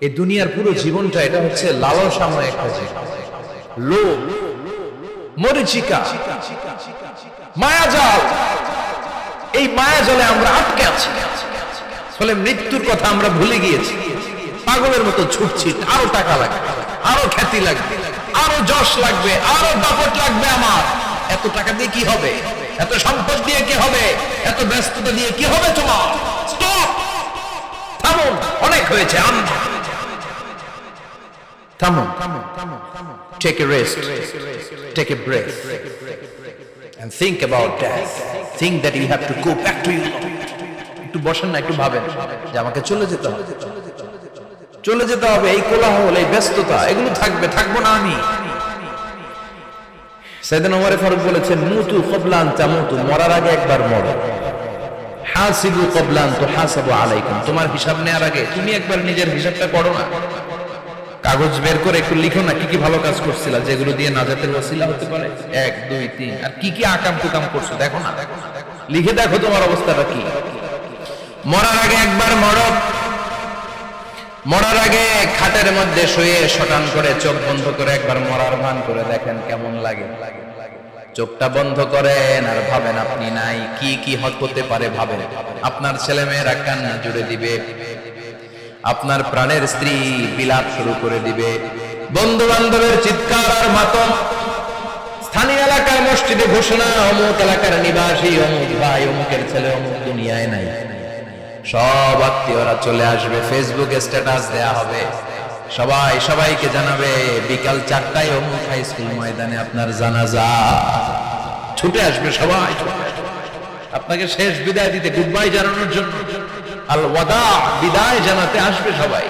এই দুনিয়ার পুরো জীবনটা এটা হচ্ছে লালসাময় একটা জীবন, লোভ, মরিচিকা, মায়াজাল। এই মায়াজালে আমরা আটকে আছি, ফলে মৃত্যুর কথা আমরা ভুলে গিয়েছি। পাগলের মতো ছুটছি, আরো টাকা লাগবে, আরো খ্যাতি লাগবে, আরো যশ লাগবে, আরো দাপট লাগবে। আমার এত টাকা দিয়ে কি হবে, এত সম্পদ দিয়ে কি হবে, এত ব্যস্ততা দিয়ে কি হবে? তোমার স্টপ, থামুন, অনেক হয়েছে। থামুন, take a rest, take a breath and think about death. Think that you have to go back to your Lord. একটু বসেন না, একটু ভাবেন যে আমাকে চলে যেতে হবে, চলে যেতে হবে। এই কোলাহল, এই ব্যস্ততা, এগুলো থাকবে, থাকবো না আমি। সাইয়েদনা ওমর ফারুক বলেছেন, মুতু ক্বাবলা আন তামুতু, মরার আগে একবার মরো। হাসিবু ক্বাবলা আন তুহাসাবু আলাইকুম, তোমার হিসাব নেওয়ার আগে তুমি একবার নিজের হিসাবটা করো না। কাগজ বের করে একটু লিখো না, কি কি ভালো কাজ করছিলা, যেগুলো দিয়ে নাজাতের ওসিলা হতে পারে। 1 2 3, আর কি কি আকাম কুকাম করছো দেখো না, লিখে দেখো তোমার অবস্থাটা কি। মরার আগে একবার মরো। মরার আগে খাটের মধ্যে শুয়ে শটান করে চোখ বন্ধ করে একবার মরার ভান করে দেখেন কেমন লাগে। চোখটা বন্ধ করেন আর ভাবেন আপনি নাই, কি কি হতে পারে ভাবেন। আপনার ছেলে মেয়েরা কান্না জুড়ে দিবে, আপনার প্রাণের স্ত্রী বিলাপ শুরু করে দিবে, বন্ধু বান্ধবের চিৎকার আর মাতম, স্থানীয় এলাকার মসজিদে ঘোষণা, অমুক এলাকার নিবাসী অমুক ভাই অমুকের ছেলে অমুক দুনিয়ায় নাই। সব আত্মীয়রা চলে আসবে, ফেসবুকে স্ট্যাটাস দেয়া হবে, সবাই সবাইকে জানাবে বিকাল 4টায় অমুক হাই স্কুল ময়দানে আপনার জানাজা। ছুটে আসবে সবাই, আপনাকে শেষ বিদায় দিতে, গুড বাই জানানোর জন্য, আল ওয়াদা, বিদায় জানাতে আসবে সবাই।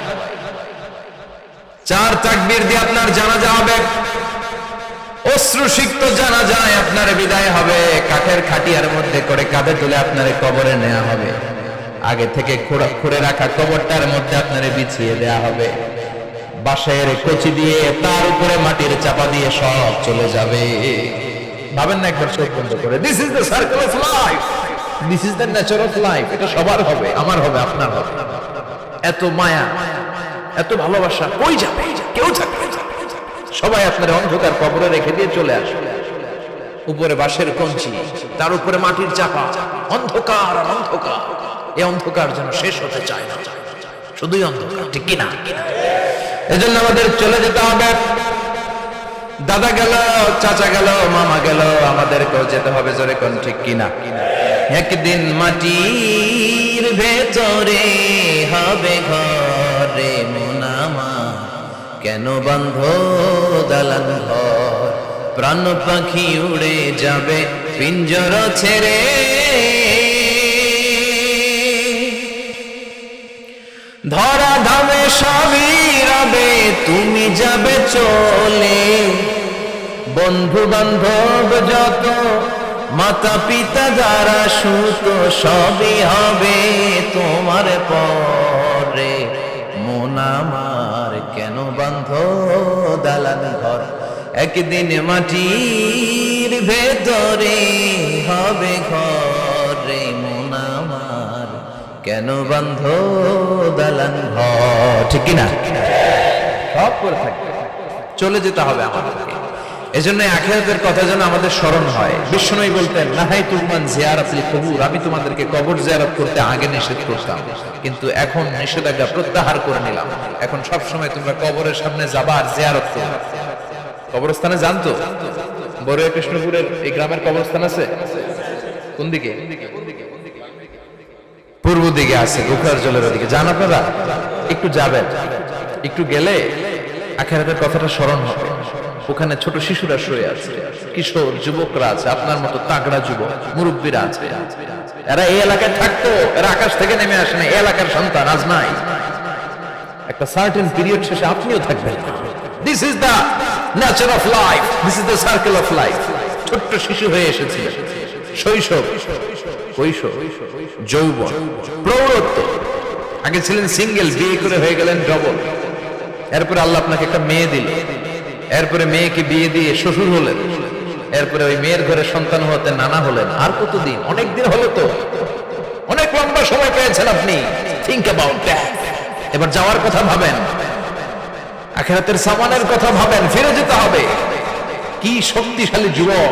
4 তাকবীর দিয়ে আপনার জানাজা হবে, অশ্রুসিক্ত জানাজায় আপনার বিদায় হবে। কাঠের খাটিয়ার মধ্যে করে কাঁধে তুলে আপনার কবরে নেওয়া হবে। আগে থেকে খুঁড়ে রাখা কবরটার মধ্যে আপনার বিছিয়ে দেয়া হবে। বাঁশের কচি দিয়ে তার উপরে মাটির চাপা দিয়ে সব চলে যাবে। ভাবেন না একবার চোখ বন্ধ করে, this is the circle of life, this is the nature of life. এটা সবার হবে, আমার হবে, আপনার হবে। এত মায়া, এত ভালোবাসা কই যাবে? কেউ থাকবে না। সবাই আপনার অন্ধকার কবরে রেখে দিয়ে চলে আসবে। উপরে বাঁশের কঞ্চি, তার উপরে মাটির চাপা, অন্ধকার আর অন্ধকার। এই অন্ধকার যেন শেষ হতে চায় না, শুধুই অন্ধকার, ঠিক কিনা? এজন্য আমাদের চলে যেতে হবে। দাদা গেল, চাচা গেল, মামা গেল, আমাদেরকেও যেতে হবে, জোরে কোন ঠিক কিনা? একদিন মাটির ভেতরে হবে ঘরে মন আমার, কেন বন্ধ দালান ঘর, প্রাণ পাখি উড়ে যাবে পিঞ্জর ছেড়ে, ধরা ধামে সবই রবে, তুমি যাবে চলে, বন্ধু বান্ধব যত, মাতা পিতা যারা সুত, সবই হবে তোমার পরে মন আমার, কেন বন্ধ দালান ঘর, একদিন মাটির ভেতরে হবে ঘরে মন আমার, কেন বন্ধ দালান ঘর, ঠিক কিনা? সব করে থাকবে, চলে যেতে হবে আমাদেরকে। এজন্য আখিরাতের কথা যেন আমাদের স্মরণ হয়। বিশ্বনবী বলতেন, নাহাইতুকুম আন জিয়ারাতিল কুবুর, আমি তোমাদেরকে কবর জিয়ারত করতে আগে নিষেধ করতাম, কিন্তু এখন নিষেধাজ্ঞা প্রত্যাহার করে নিলাম। এখন সব সময় তোমরা কবরের সামনে যাবা আর জিয়ারত করবে। কবরস্থানে জানতো বড়ুয়া কৃষ্ণপুরের এই গ্রামের কবরস্থান আছে কোন দিকে? পূর্ব দিকে আছে, গোখার জলের ওদিকে। যান আপনারা, একটু যাবেন, একটু গেলে আখিরাতের কথাটা স্মরণ হবে। ওখানে ছোট শিশুরা শুয়ে আছে, কিশোর যুবকরা আছে, আপনার মতো তাগড়া যুবক, মুরব্বীরা আছে। এরা এই এলাকায় থাকতো, এরা আকাশ থেকে নেমে আসে না, এই এলাকার সন্তান আজ নাই। একটা সার্টেন পিরিয়ড শেষে আপনিও থাকবেন। This is the nature of life, this is the circle of life. ছোট্ট শিশু হয়ে এসেছে, শৈশব, কৈশোর, যৌবন, প্রৌঢ়ত্ব। আগে ছিলেন সিঙ্গেল, বিয়ে করে হয়ে গেলেন ডবল। এরপরে আল্লাহ আপনাকে একটা মেয়ে দিল, এরপরে মেয়েকে বিয়ে দিয়ে শ্বশুর হলেন, এরপরে ওই মেয়ের ঘরে সন্তান হতে নানা হলেন। আর কতদিন? অনেক দিন হলো তো, অনেক লম্বা সময় পেয়েছেন আপনি। Think about that. এবার যাওয়ার কথা ভাবেন। আখিরাতের সামানের কথা ভাবেন, ফিরে যেতে হবে। কি শক্তিশালী যুবক,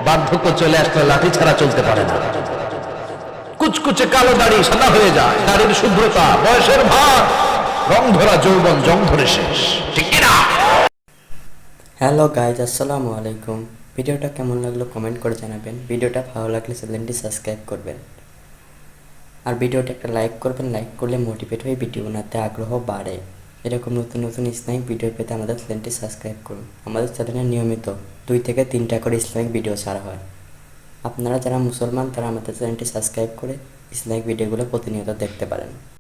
বার্ধক্য চলে আসলে লাঠি ছাড়া চলতে পারে না। কুচকুচে কালো দাড়ি সাদা হয়ে যায়, দাড়ির শুভ্রতা, বয়সের ভার, রং ধরা যৌবন জং ধরে শেষ, ঠিক কিনা? হ্যালো গাইজ, আসসালামু আলাইকুম। ভিডিওটা কেমন লাগলো কমেন্ট করে জানাবেন। ভিডিওটা ভালো লাগলে চ্যানেলটি সাবস্ক্রাইব করবেন, আর ভিডিওটা একটা লাইক করবেন। লাইক করলে মোটিভেট হয়ে ভিডিও বানাতে আগ্রহ বাড়ে। এরকম নতুন নতুন ইসলামিক ভিডিও পেতে আমাদের চ্যানেলটি সাবস্ক্রাইব করুন। আমাদের চ্যানেলে নিয়মিত 2 থেকে 3টা করে ইসলামিক ভিডিও ছাড়া হয়। আপনারা যারা মুসলমান তারা আমাদের চ্যানেলটি সাবস্ক্রাইব করে ইসলামিক ভিডিওগুলো প্রতিনিয়ত দেখতে পারেন।